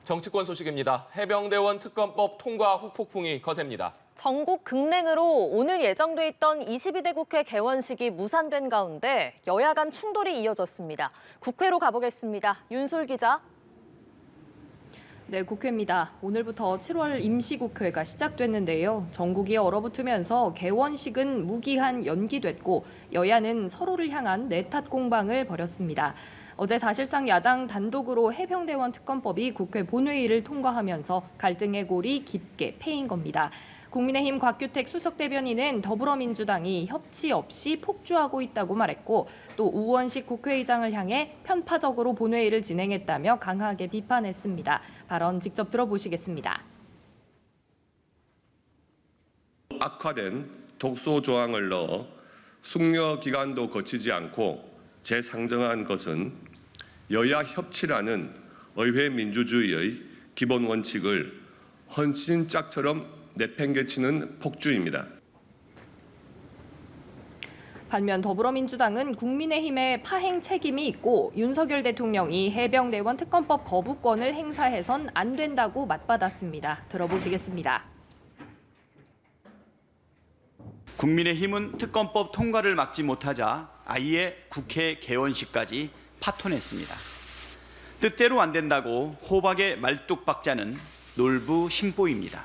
정치권 소식입니다. 해병대원 특검법 통과 후폭풍이 거셉니다. 전국 급냉으로 오늘 예정돼 있던 22대 국회 개원식이 무산된 가운데 여야 간 충돌이 이어졌습니다. 국회로 가보겠습니다. 윤솔 기자. 네, 국회입니다. 오늘부터 7월 임시국회가 시작됐는데요. 전국이 얼어붙으면서 개원식은 무기한 연기됐고 여야는 서로를 향한 내탓 공방을 벌였습니다. 어제 사실상 야당 단독으로 해병대원 특검법이 국회 본회의를 통과하면서 갈등의 골이 깊게 패인 겁니다. 국민의힘 곽규택 수석대변인은 더불어민주당이 협치 없이 폭주하고 있다고 말했고 또 우원식 국회의장을 향해 편파적으로 본회의를 진행했다며 강하게 비판했습니다. 발언 직접 들어보시겠습니다. 악화된 독소 조항을 넣어 숙려 기간도 거치지 않고 재상정한 것은 여야 협치라는 의회 민주주의의 기본 원칙을 헌신짝처럼 내팽개치는 폭주입니다. 반면 더불어민주당은 국민의힘의 파행 책임이 있고 윤석열 대통령이 해병대원 특검법 거부권을 행사해선 안 된다고 맞받았습니다. 들어보시겠습니다. 국민의힘은 특검법 통과를 막지 못하자 아예 국회 개원식까지 파토냈습니다. 뜻대로 안 된다고 호박에 말뚝박자는 놀부심보입니다.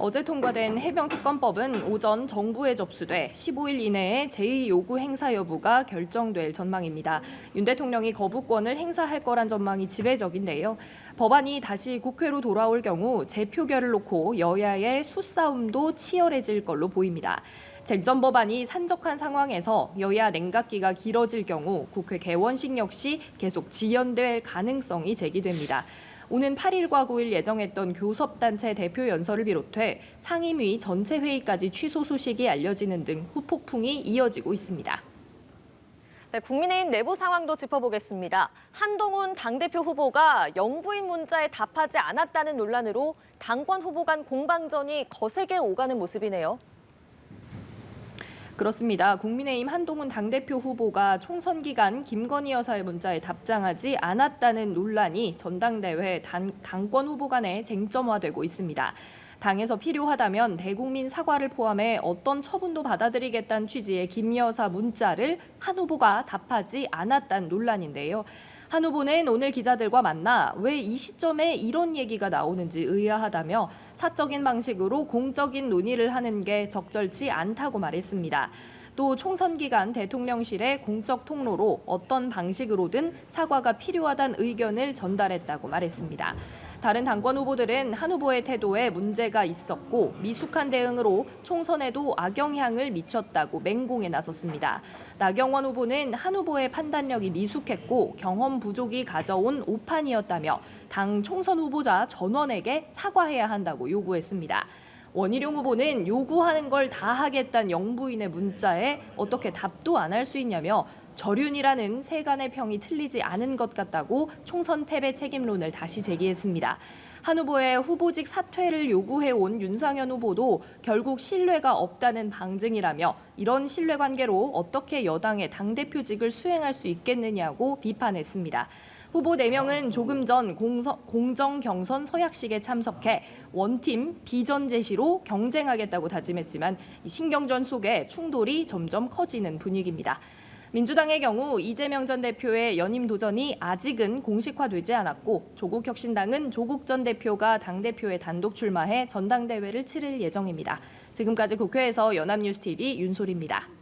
어제 통과된 해병특검법은 오전 정부에 접수돼 15일 이내에 제2요구 행사 여부가 결정될 전망입니다. 윤 대통령이 거부권을 행사할 거란 전망이 지배적인데요. 법안이 다시 국회로 돌아올 경우 재표결을 놓고 여야의 수싸움도 치열해질 걸로 보입니다. 쟁점 법안이 산적한 상황에서 여야 냉각기가 길어질 경우 국회 개원식 역시 계속 지연될 가능성이 제기됩니다. 오는 8일과 9일 예정했던 교섭단체 대표 연설을 비롯해 상임위 전체 회의까지 취소 소식이 알려지는 등 후폭풍이 이어지고 있습니다. 네, 국민의힘 내부 상황도 짚어보겠습니다. 한동훈 당대표 후보가 영부인 문자에 답하지 않았다는 논란으로 당권 후보 간 공방전이 거세게 오가는 모습이네요. 그렇습니다. 국민의힘 한동훈 당대표 후보가 총선 기간 김건희 여사의 문자에 답장하지 않았다는 논란이 전당대회 당권 후보 간에 쟁점화되고 있습니다. 당에서 필요하다면 대국민 사과를 포함해 어떤 처분도 받아들이겠다는 취지의 김 여사 문자를 한 후보가 답하지 않았다는 논란인데요. 한 후보는 오늘 기자들과 만나 왜 이 시점에 이런 얘기가 나오는지 의아하다며 사적인 방식으로 공적인 논의를 하는 게 적절치 않다고 말했습니다. 또 총선 기간 대통령실의 공적 통로로 어떤 방식으로든 사과가 필요하다는 의견을 전달했다고 말했습니다. 다른 당권 후보들은 한 후보의 태도에 문제가 있었고 미숙한 대응으로 총선에도 악영향을 미쳤다고 맹공에 나섰습니다. 나경원 후보는 한 후보의 판단력이 미숙했고 경험 부족이 가져온 오판이었다며 당 총선 후보자 전원에게 사과해야 한다고 요구했습니다. 원희룡 후보는 요구하는 걸 다 하겠다는 영부인의 문자에 어떻게 답도 안 할 수 있냐며 저륜이라는 세간의 평이 틀리지 않은 것 같다고 총선 패배 책임론을 다시 제기했습니다. 한 후보의 후보직 사퇴를 요구해온 윤상현 후보도 결국 신뢰가 없다는 방증이라며 이런 신뢰관계로 어떻게 여당의 당대표직을 수행할 수 있겠느냐고 비판했습니다. 후보 4명은 조금 전 공정 경선 서약식에 참석해 원팀 비전 제시로 경쟁하겠다고 다짐했지만 신경전 속에 충돌이 점점 커지는 분위기입니다. 민주당의 경우 이재명 전 대표의 연임 도전이 아직은 공식화되지 않았고 조국혁신당은 조국 전 대표가 당대표에 단독 출마해 전당대회를 치를 예정입니다. 지금까지 국회에서 연합뉴스TV 윤솔입니다.